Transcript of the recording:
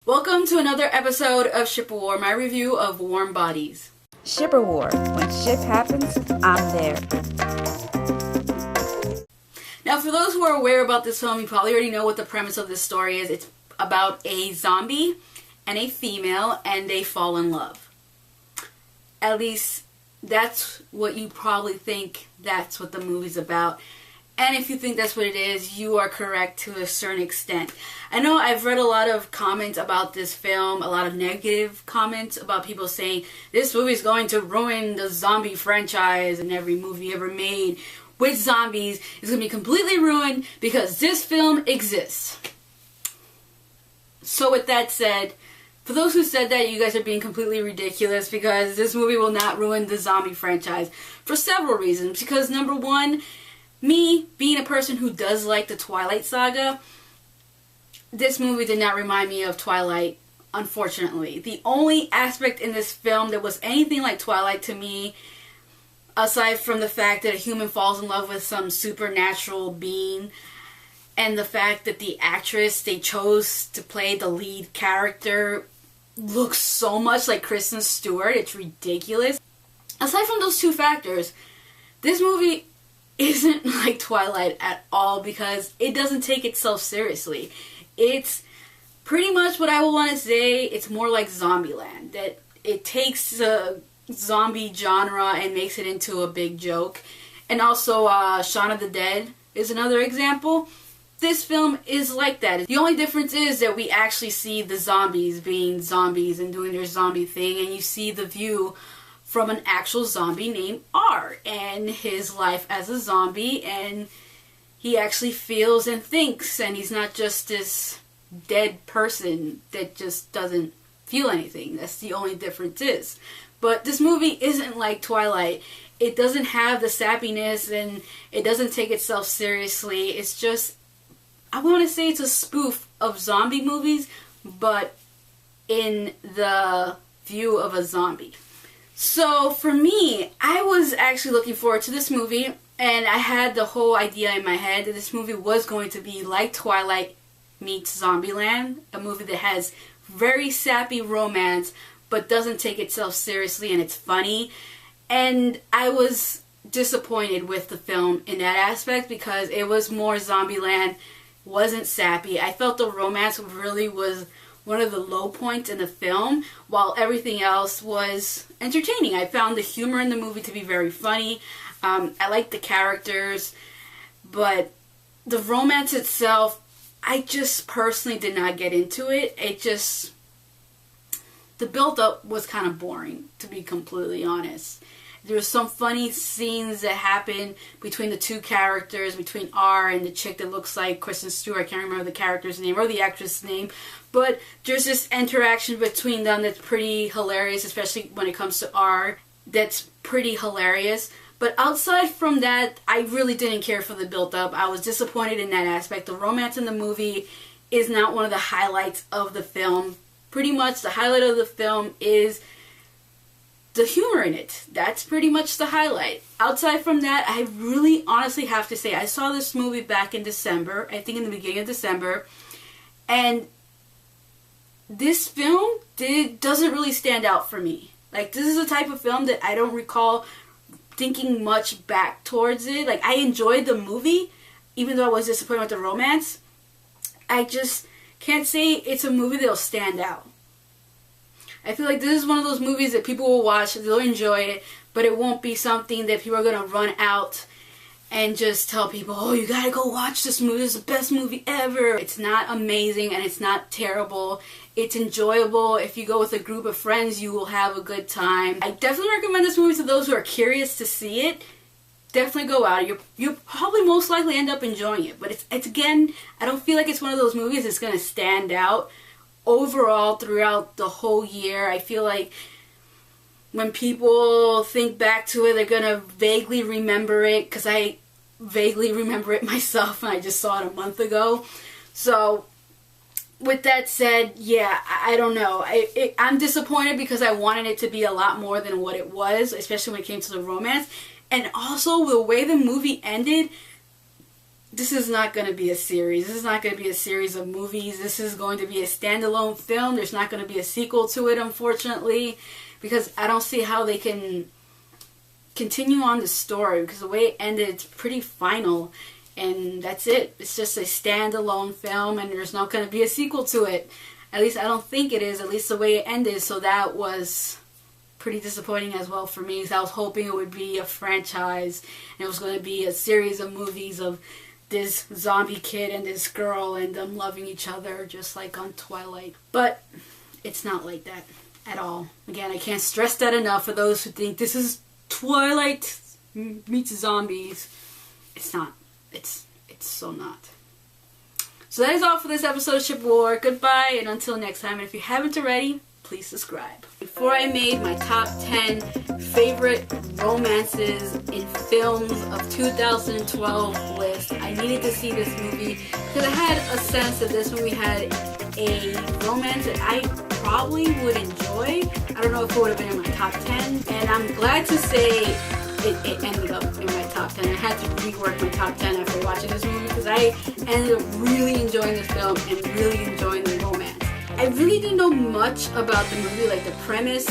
Welcome to another episode of Ship War, my review of Warm Bodies. Shipper War. When ship happens, I'm there. Now, for those who are aware about this film, you probably already know what the premise of this story is. It's about a zombie and a female, and they fall in love. At least, that's what you probably think that's what the movie's about. And if you think that's what it is, you are correct to a certain extent. I know I've read a lot of comments about this film, a lot of negative comments about people saying this movie is going to ruin the zombie franchise, and every movie ever made with zombies is going to be completely ruined because this film exists. So with that said, for those who said that, you guys are being completely ridiculous, because this movie will not ruin the zombie franchise for several reasons. Because number one, me being a person who does like the Twilight saga, this movie did not remind me of Twilight, unfortunately. The only aspect in this film that was anything like Twilight to me, aside from the fact that a human falls in love with some supernatural being, and the fact that the actress they chose to play the lead character looks so much like Kristen Stewart, it's ridiculous. Aside from those two factors, this movie isn't like Twilight at all, because it doesn't take itself seriously. It's pretty much what I would want to say. It's more like Zombieland, that it takes the zombie genre and makes it into a big joke. And also Shaun of the Dead is another example. This film is like that. The only difference is that we actually see the zombies being zombies and doing their zombie thing, and you see the view from an actual zombie named R and his life as a zombie, and he actually feels and thinks, and he's not just this dead person that just doesn't feel anything. That's the only difference is. But this movie isn't like Twilight. It doesn't have the sappiness, and it doesn't take itself seriously. It's just, I want to say it's a spoof of zombie movies, but in the view of a zombie. So for me, I was actually looking forward to this movie, and I had the whole idea in my head that this movie was going to be like Twilight meets Zombieland, a movie that has very sappy romance but doesn't take itself seriously, and it's funny. And I was disappointed with the film in that aspect, because it was more Zombieland, wasn't sappy. I felt the romance really was one of the low points in the film, while everything else was entertaining. I found the humor in the movie to be very funny. I liked the characters, but the romance itself, I just personally did not get into it. The build-up was kind of boring, to be completely honest. There were some funny scenes that happened between the two characters, between R and the chick that looks like Kristen Stewart. I can't remember the character's name or the actress' name. But there's this interaction between them that's pretty hilarious, especially when it comes to R. That's pretty hilarious. But outside from that, I really didn't care for the build-up. I was disappointed in that aspect. The romance in the movie is not one of the highlights of the film. Pretty much the highlight of the film is the humor in it. That's pretty much the highlight. Outside from that, I really honestly have to say, I saw this movie back in December, I think in the beginning of December, and this film doesn't really stand out for me. Like, this is a type of film that I don't recall thinking much back towards it. Like, I enjoyed the movie, even though I was disappointed with the romance. I just can't say it's a movie that'll stand out. I feel like this is one of those movies that people will watch, they'll enjoy it, but it won't be something that people are going to run out and just tell people, oh, you gotta go watch this movie, it's the best movie ever. It's not amazing, and it's not terrible. It's enjoyable. If you go with a group of friends, you will have a good time. I definitely recommend this movie to those who are curious to see it. Definitely go out. You'll probably most likely end up enjoying it. But it's again, I don't feel like it's one of those movies that's going to stand out overall throughout the whole year. I feel like when people think back to it, they're going to vaguely remember it, because I vaguely remember it myself, and I just saw it a month ago. So with that said, yeah, I don't know. I'm disappointed because I wanted it to be a lot more than what it was, especially when it came to the romance. And also, the way the movie ended, this is not going to be a series. This is not going to be a series of movies. This is going to be a standalone film. There's not going to be a sequel to it, unfortunately, because I don't see how they can continue on the story, because the way it ended, it's pretty final, and that's it. It's just a standalone film, and there's not going to be a sequel to it. At least I don't think it is, at least the way it ended, so that was pretty disappointing as well for me, because I was hoping it would be a franchise, and it was going to be a series of movies of this zombie kid and this girl and them loving each other just like on Twilight. But it's not like that at all. Again, I can't stress that enough for those who think this is Twilight meets zombies. It's not. It's so not. So that is all for this episode of Ship War. Goodbye, and until next time. And if you haven't already, please subscribe. Before I made my top 10 favorite romances in films of 2012 list, I needed to see this movie because I had a sense that this movie had a romance that I probably would enjoy. I don't know if it would have been in my top 10, and I'm glad to say it ended up in my top 10. I had to rework my top 10 after watching this movie because I ended up really enjoying this film and really enjoying the romance. I really didn't know much about the movie, like the premise.